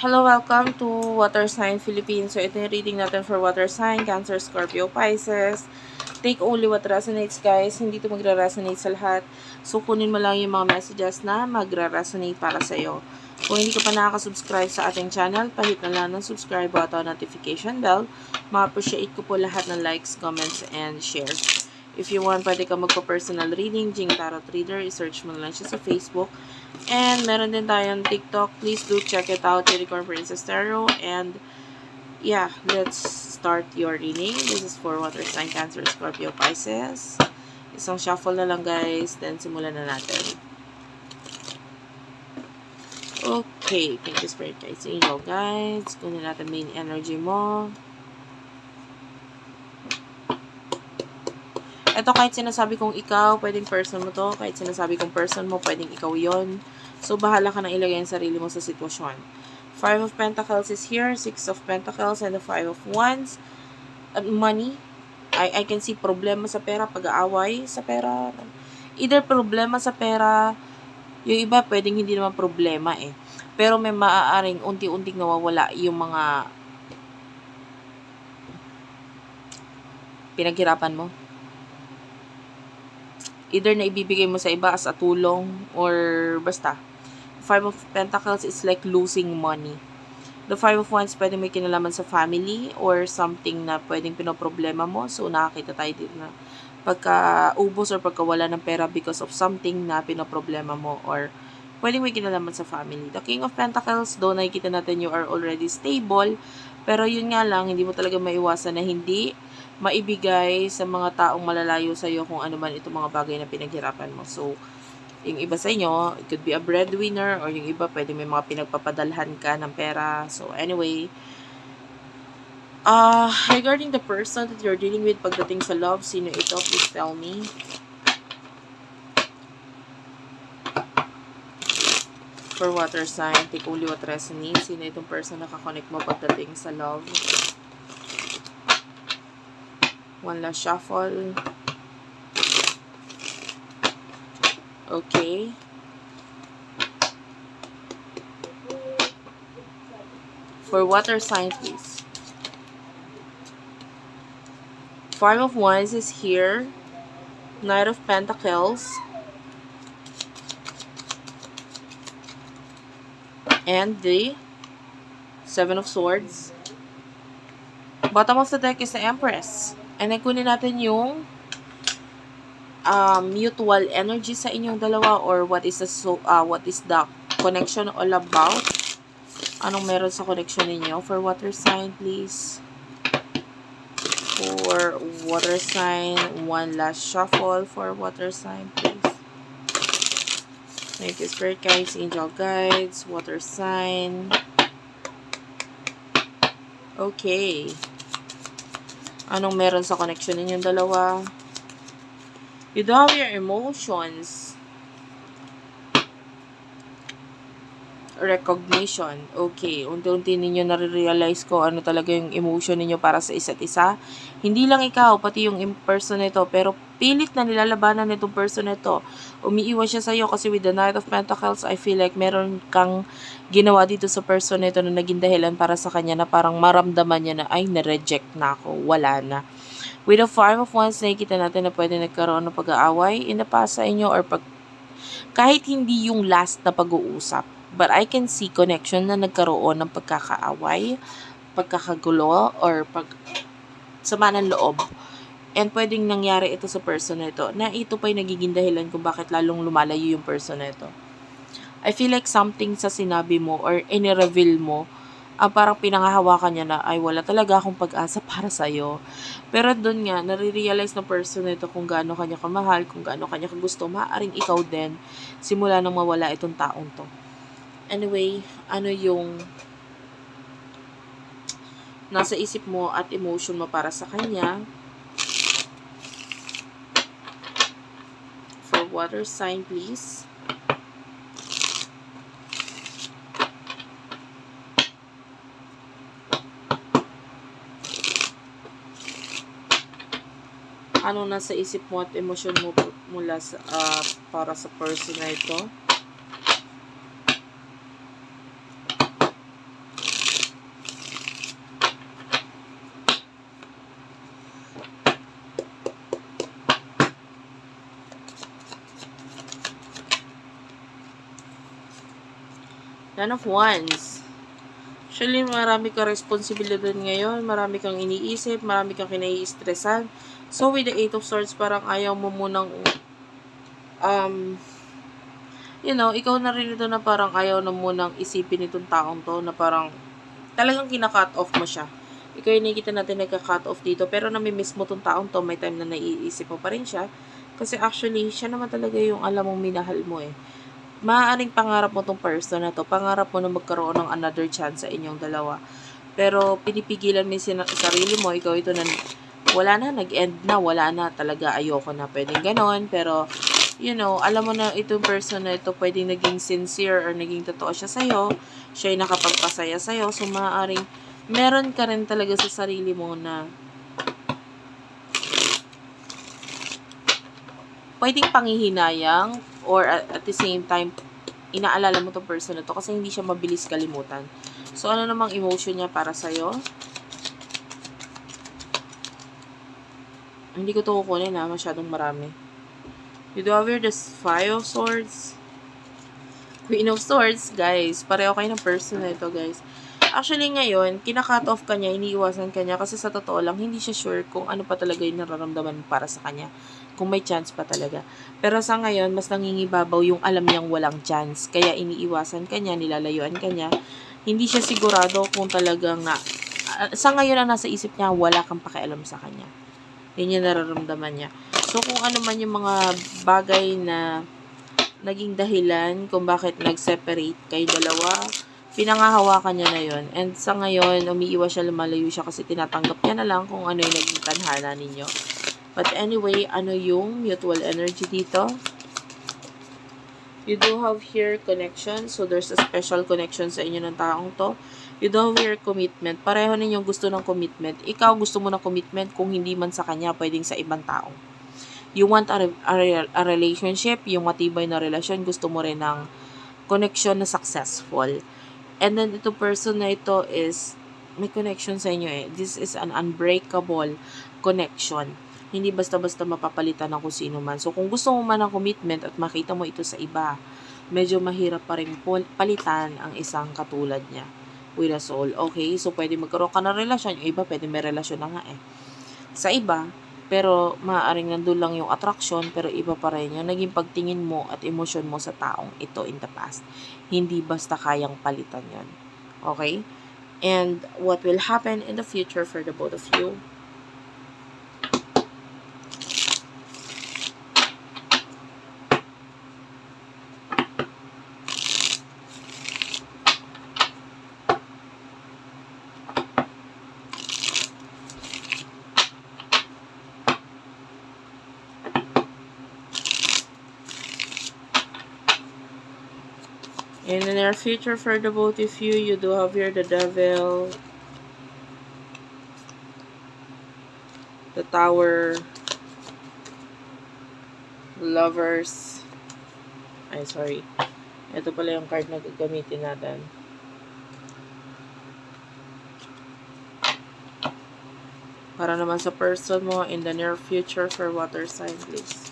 Hello, welcome to Water Sign Philippines. So, ito yung reading natin for Water Sign, Cancer, Scorpio, Pisces. Take only what resonates, guys. Hindi ito magre-resonate sa lahat. So, kunin mo lang yung mga messages na magre-resonate para sa'yo. Kung hindi ka pa nakaka-subscribe sa ating channel, pahit na lang ng subscribe button, notification bell. Ma-appreciate ko po lahat ng likes, comments, and shares. If you want, pwede ka magpa-personal reading, Jing Tarot Reader. I-search mo lang siya sa Facebook. And meron din tayong TikTok. Please do check it out, Unicorn Princess Tarot. And yeah, let's start your reading. This is for Water Sign, Cancer, Scorpio, Pisces. Isang shuffle na lang, guys. Then simulan na natin. Okay, thank you, Spirit Guides, Angel Guides. Kunin natin main energy mo. Ito, kahit sinasabi kong ikaw, pwedeng person mo to. Kahit sinasabi kong person mo, pwedeng ikaw yon. So, bahala ka na ilagay ang sarili mo sa sitwasyon. Five of Pentacles is here. Six of Pentacles and the Five of Wands. Money. I can see problema sa pera, pag-aaway sa pera. Either problema sa pera, yung iba pwedeng hindi naman problema eh. Pero may maaaring unti-unting nawawala yung mga pinaghirapan mo. Either na ibibigay mo sa iba as a tulong or basta. Five of Pentacles is like losing money. The Five of Wands pwede may kinalaman sa family or something na pwedeng pinoproblema mo. So, nakakita tayo dito na pagka-ubos or pagkawala ng pera because of something na pinoproblema mo or pwedeng may kinalaman sa family. The King of Pentacles, though nakikita natin you are already stable, pero yun nga lang, hindi mo talaga maiwasan na hindi maibigay sa mga taong malalayo sa iyo kung ano man itong mga bagay na pinaghirapan mo. So, yung iba sa inyo, it could be a breadwinner or yung iba pwede may mga pinagpapadalhan ka ng pera. So, anyway, regarding the person that you're dealing with pagdating sa love, sino ito? Please tell me. For water sign, take only what resonates. Sino itong person na kakonect mo pagdating sa love? One last shuffle. Okay. For water sign, please. Five of Wands is here. Knight of Pentacles. And the Seven of Swords. Bottom of the deck is the Empress. And then kunin natin yung mutual energy sa inyong dalawa or what is the connection all about. Anong meron sa connection ninyo? For water sign, please. For water sign, one last shuffle for water sign, please. Thank you, Spirit Guides, Angel Guides, water sign. Okay. Anong meron sa connection ninyong dalawa? You do have your emotions. Recognition. Okay. Unti-unti ninyo nare-realize ko ano talaga yung emotion ninyo para sa isa't isa. Hindi lang ikaw, pati yung person nito. Pero pilit na nilalabanan nitong person nito. Umiiwan siya sa'yo kasi with the Knight of Pentacles, I feel like meron kang ginawa dito sa person nito na naging dahilan para sa kanya na parang maramdaman niya na, ay, na-reject na ako. Wala na. With the Five of Wands, nakikita natin na pwede nagkaroon ng pag-aaway in the past sa inyo or kahit hindi yung last na pag-uusap. But I can see connection na nagkaroon ng pagkakaaway, pagkakagulo, or sama ng loob. And pwedeng nangyari ito sa person na ito, na ito pa'y nagiging dahilan kung bakit lalong lumalayo yung person na ito. I feel like something sa sinabi mo or in-reveal mo, parang pinangahawakan niya na, ay wala talaga akong pag-asa para sa'yo. Pero doon nga, nare-realize ng person na ito kung gaano kanya kamahal, kung gaano kanya kagusto, maaaring ikaw din, simula nang mawala itong taong to. Anyway, ano yung nasa isip mo at emotion mo para sa kanya? For water sign, please. Ano nasa isip mo at emosyon mo mula sa para sa person na ito? Ten of Wands. Actually, marami kang responsibilidad ngayon, marami kang iniisip, marami kang kinai-stressan. So, with the Eight of Swords, parang ayaw mo munang, ikaw na rin ito na parang ayaw na munang isipin itong taong to, na parang talagang kina-cut off mo siya. Ikaw yung nakikita natin nagka-cut off dito, pero namimiss mo itong taong to, may time na naiisip mo pa rin siya. Kasi actually, siya naman talaga yung alam mong minahal mo eh. Maaaring pangarap mo tong person na to, pangarap mo na magkaroon ng another chance sa inyong dalawa. Pero pinipigilan mo yung sarili mo, ikaw ito na, wala na, nag-end na, wala na, talaga ayoko na, pwedeng ganon. Pero, alam mo na itong person na ito, pwedeng naging sincere or naging totoo siya sa'yo, siya yung nakapagpasaya sa'yo, so maaaring, meron ka rin talaga sa sarili mo na, pwedeng panghihinayang, or at the same time, inaalala mo tong person na to kasi hindi siya mabilis kalimutan. So, ano namang emotion niya para sa'yo? Hindi ko to kukunin ha, masyadong marami. You do have here the Five of Swords. Queen of Swords, guys. Pareho kayo ng person na ito, guys. Actually, ngayon, kina-cut off ka niya, iniiwasan ka niya kasi sa totoo lang, hindi siya sure kung ano pa talaga yung nararamdaman para sa kanya. Kung may chance pa talaga. Pero sa ngayon, mas nangingibabaw yung alam niyang walang chance. Kaya iniiwasan ka niya, nilalayuan ka niya. Hindi siya sigurado kung talagang sa ngayon ang nasa isip niya, wala kang pakialam sa kanya. Yun yung nararamdaman niya. So, kung ano man yung mga bagay na naging dahilan kung bakit nag-separate kayo dalawa, pinangahawakan niya na yun. And sa ngayon, umiiwas siya, lumalayo siya kasi tinatanggap niya na lang kung ano yung naging tadhana ninyo. But anyway, ano yung mutual energy dito? You do have here connection. So, there's a special connection sa inyo ng taong to. You do have here commitment. Pareho ninyong gusto ng commitment. Ikaw gusto mo ng commitment kung hindi man sa kanya, pwedeng sa ibang tao. You want a relationship, yung matibay na relasyon. Gusto mo rin ng connection na successful. And then, ito person na ito is, may connection sa inyo eh. This is an unbreakable connection. Hindi basta-basta mapapalitan ng kung sino man. So, kung gusto mo man ng commitment at makita mo ito sa iba, medyo mahirap pa rin palitan ang isang katulad niya with a soul. Okay? So, pwede magkaroon ka ng relasyon. Yung iba, pwede may relasyon na nga eh. Sa iba, pero maaaring nandun lang yung attraction, pero iba pa rin yung naging pagtingin mo at emosyon mo sa taong ito in the past. Hindi basta kayang palitan yon. Okay? And what will happen in the future for the both of you? In the near future for the both of you, you do have here the Devil, the Tower, Lovers. Ay, sorry. Ito pala yung card na gagamitin natin. Para naman sa person mo in the near future for water sign, please.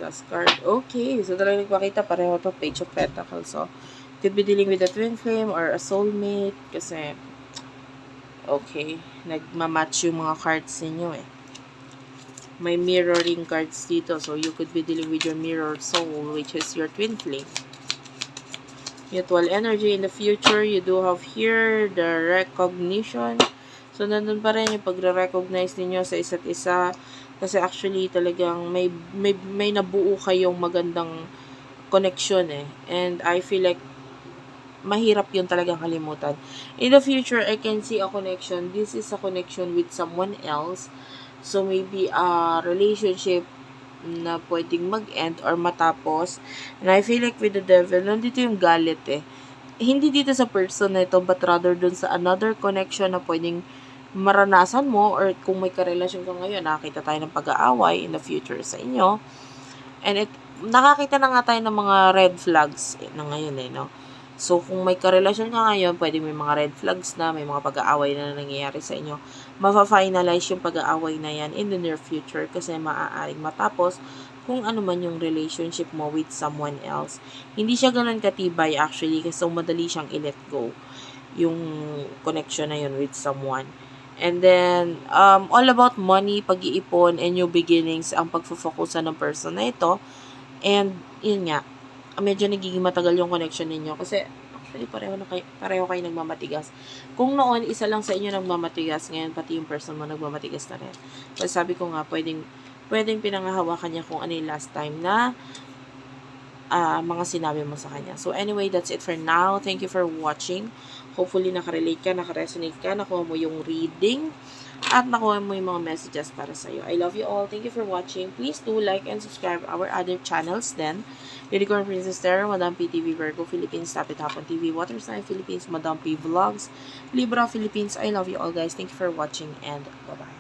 Last card. Okay. So, talagang nagpakita. Pareho to. Page of Pentacles. So, could be dealing with a twin flame or a soulmate. Kasi, okay. Nagmamatch yung mga cards ninyo eh. May mirroring cards dito. So, you could be dealing with your mirror soul, which is your twin flame. Mutual energy in the future. You do have here the recognition. So, nandun pa rin yung pagre-recognize ninyo sa isa't isa. Kasi actually, talagang may nabuo kayong magandang connection eh. And I feel like, mahirap yun talagang kalimutan. In the future, I can see a connection. This is a connection with someone else. So, maybe a relationship na pwedeng mag-end or matapos. And I feel like with the Devil, nandito yung galit eh. Hindi dito sa person na ito, but rather dun sa another connection na pwedeng maranasan mo, or kung may karelasyon ka ngayon, nakakita tayo ng pag-aaway in the future sa inyo. And nakakita na nga tayo ng mga red flags na ngayon eh, no? So, kung may karelasyon ka ngayon, pwede may mga red flags na, may mga pag-aaway na nangyayari sa inyo. Mafa-finalize yung pag-aaway na yan in the near future kasi maaaring matapos kung ano man yung relationship mo with someone else. Hindi siya ganun katibay actually kasi madali siyang i-let go yung connection na yun with someone. And then, all about money, pag-iipon, and new beginnings ang pagfo-focusan ng person na ito. And, yun nga, medyo nagiging matagal yung connection ninyo kasi actually pareho kayo nagmamatigas. Kung noon isa lang sa inyo nagmamatigas, ngayon pati yung person mo nagmamatigas na rin. Kasi sabi ko nga, pwedeng pinangahawakan niya kung ano yung last time na mga sinabi mo sa kanya. So anyway, that's it for now. Thank you for watching. Hopefully nakarelate ka, nakaresonate ka, nakuha mo yung reading, at nakuha mo yung mga messages para sa'yo. I love you all. Thank you for watching. Please do like and subscribe our other channels then. Unicorn Princess Tarot, Madam PTV Virgo Philippines, Tapit Hapon TV, Water Sign Philippines, Madam P Vlogs, Libra Philippines. I love you all guys. Thank you for watching and bye-bye.